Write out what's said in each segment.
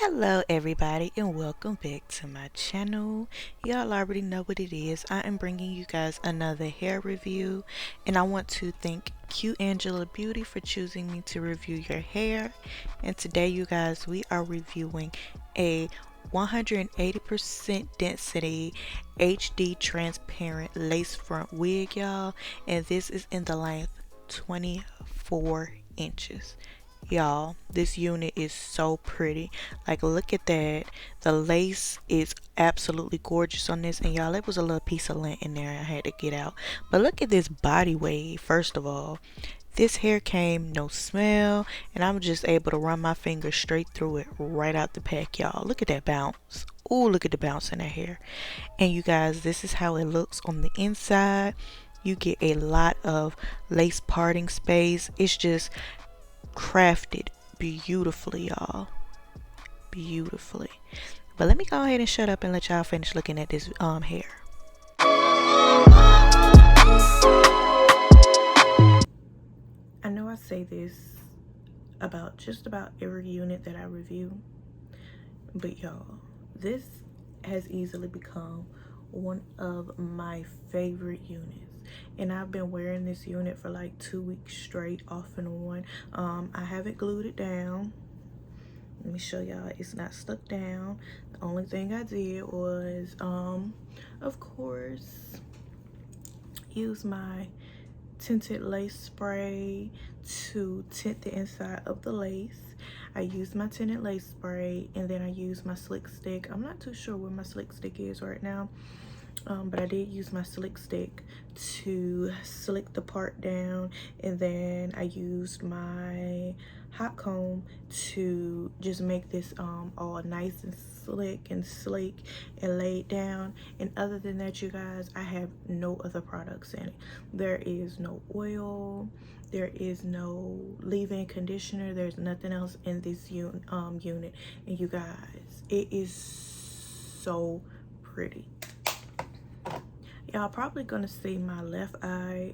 Hello everybody and welcome back to my channel. Y'all already know what it is. I am bringing you guys another hair review, and I want to thank Qangela Beauty for choosing me to review your hair. And today you guys, we are reviewing a 180% density HD transparent lace front wig, y'all, and this is in the length 24 inches. Y'all, this unit is so pretty. Like, look at that. The lace is absolutely gorgeous on this. And y'all, it was a little piece of lint in there I had to get out. But look at this body wave. First of all, this hair came no smell, and I'm just able to run my finger straight through it right out the pack, y'all. Look at that bounce. Ooh, look at the bounce in that hair. And you guys, this is how it looks on the inside. You get a lot of lace parting space. It's just crafted beautifully, y'all. Beautifully. But let me go ahead and shut up and let y'all finish looking at this hair. I know I say this about just about every unit that I review, but y'all, this has easily become one of my favorite units, and I've been wearing this unit for like 2 weeks straight, off and on. I haven't glued it down. Let me show y'all, it's not stuck down. The only thing I did was of course use my tinted lace spray to tint the inside of the lace. I used my tinted lace spray, and then I used my slick stick. I'm not too sure where my slick stick is right now, but I did use my slick stick to slick the part down, and then I used my hot comb to just make this all nice and slick and sleek and laid down. And other than that, you guys, I have no other products in it. There is no oil, there is no leave-in conditioner, there's nothing else in this unit. And you guys, it is so pretty. Y'all probably gonna see my left eye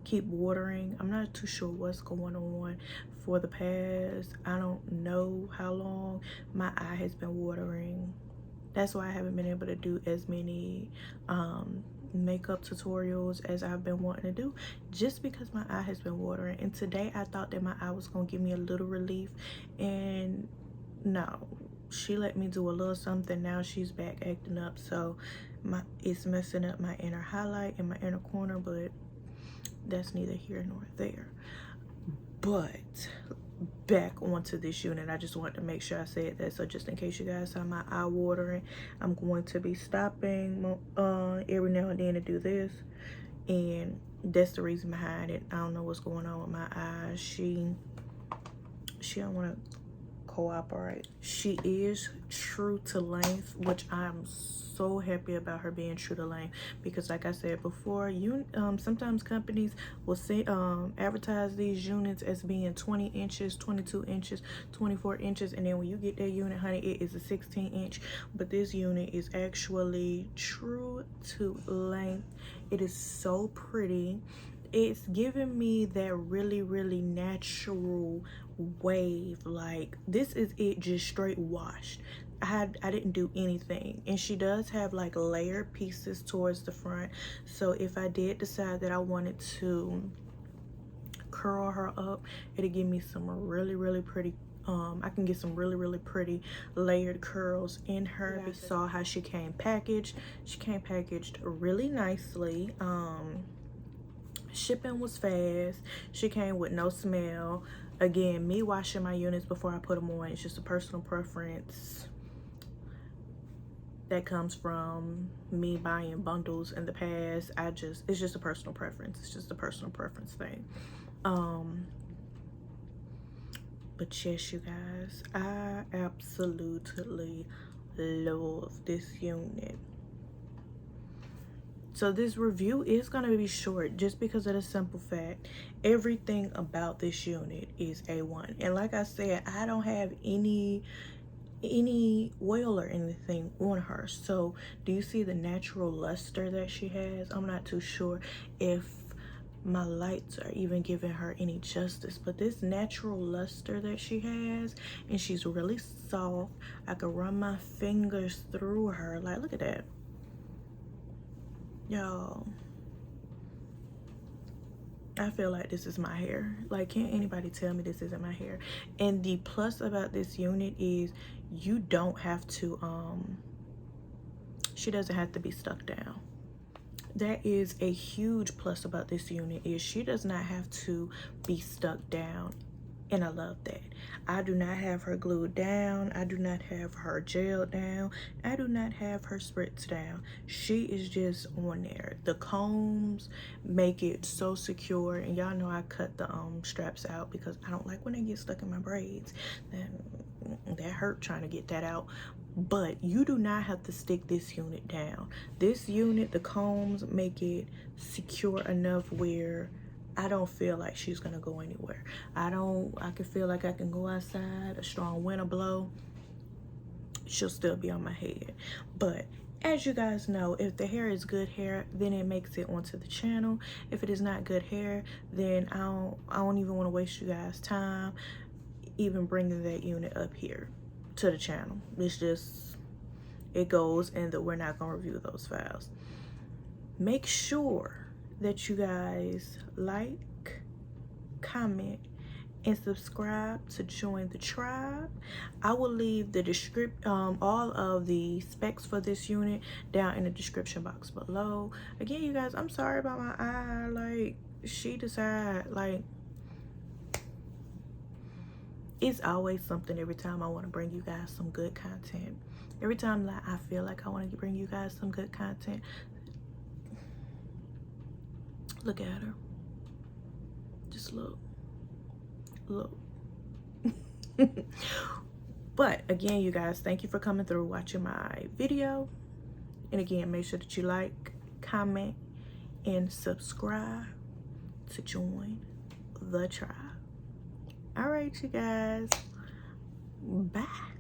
keep watering. I'm not too sure what's going on. For the past, I don't know how long, my eye has been watering. That's why I haven't been able to do as many makeup tutorials as I've been wanting to do, just because my eye has been watering. And today I thought that my eye was gonna give me a little relief, and no, she let me do a little something. Now she's back acting up, so it's messing up my inner highlight and my inner corner, but that's neither here nor there. But back onto this unit, I just wanted to make sure I said that, so just in case you guys saw my eye watering, I'm going to be stopping every now and then to do this, and that's the reason behind it. I don't know what's going on with my eyes. She don't want to cooperate. She is true to length, which I'm so happy about her being true to length, because like I said before, sometimes companies will say advertise these units as being 20 inches, 22 inches, 24 inches, and then when you get that unit, honey, it is a 16-inch. But this unit is actually true to length. It is so pretty. It's giving me that really natural wave. Like, this is it, just straight washed. I didn't do anything. And she does have like layered pieces towards the front, so if I did decide that I wanted to curl her up, it'll give me some really pretty I can get some really pretty layered curls in her. We saw how she came packaged. She came packaged really nicely. Shipping was fast. She came with no smell. Again, me washing my units before I put them on, it's just a personal preference that comes from me buying bundles in the past. It's just a personal preference. It's just a personal preference thing. But yes, you guys, I absolutely love this unit. So this review is going to be short, just because of the simple fact everything about this unit is A1. And like I said, I don't have any oil or anything on her. So do you see the natural luster that she has? I'm not too sure if my lights are even giving her any justice. But this natural luster that she has, and she's really soft. I can run my fingers through her. Like, look at that. Y'all, I feel like this is my hair. Like, can't anybody tell me this isn't my hair? And the plus about this unit is you don't have to, she doesn't have to be stuck down. That is a huge plus about this unit, is she does not have to be stuck down. And I love that. I do not have her glued down. I do not have her gelled down. I do not have her spritzed down. She is just on there. The combs make it so secure. And y'all know I cut the straps out because I don't like when they get stuck in my braids. That hurt trying to get that out. But you do not have to stick this unit down. This unit, the combs make it secure enough where I don't feel like she's gonna go anywhere. I can feel like I can go outside, a strong wind blow, she'll still be on my head. But as you guys know, if the hair is good hair, then it makes it onto the channel. If it is not good hair, then I don't even want to waste you guys time even bringing that unit up here to the channel. It's just, it goes, and that we're not gonna review those files. Make sure that you guys like, comment, and subscribe to join the tribe. I will leave the all of the specs for this unit down in the description box below. Again, you guys, I'm sorry about my eye. Like, she decided, like, it's always something every time I want to bring you guys some good content. Every time that I feel like I want to bring you guys some good content, look at her. Just look. But again, you guys, thank you for coming through, watching my video. And again, make sure that you like, comment, and subscribe to join the tribe. All right, you guys. Bye.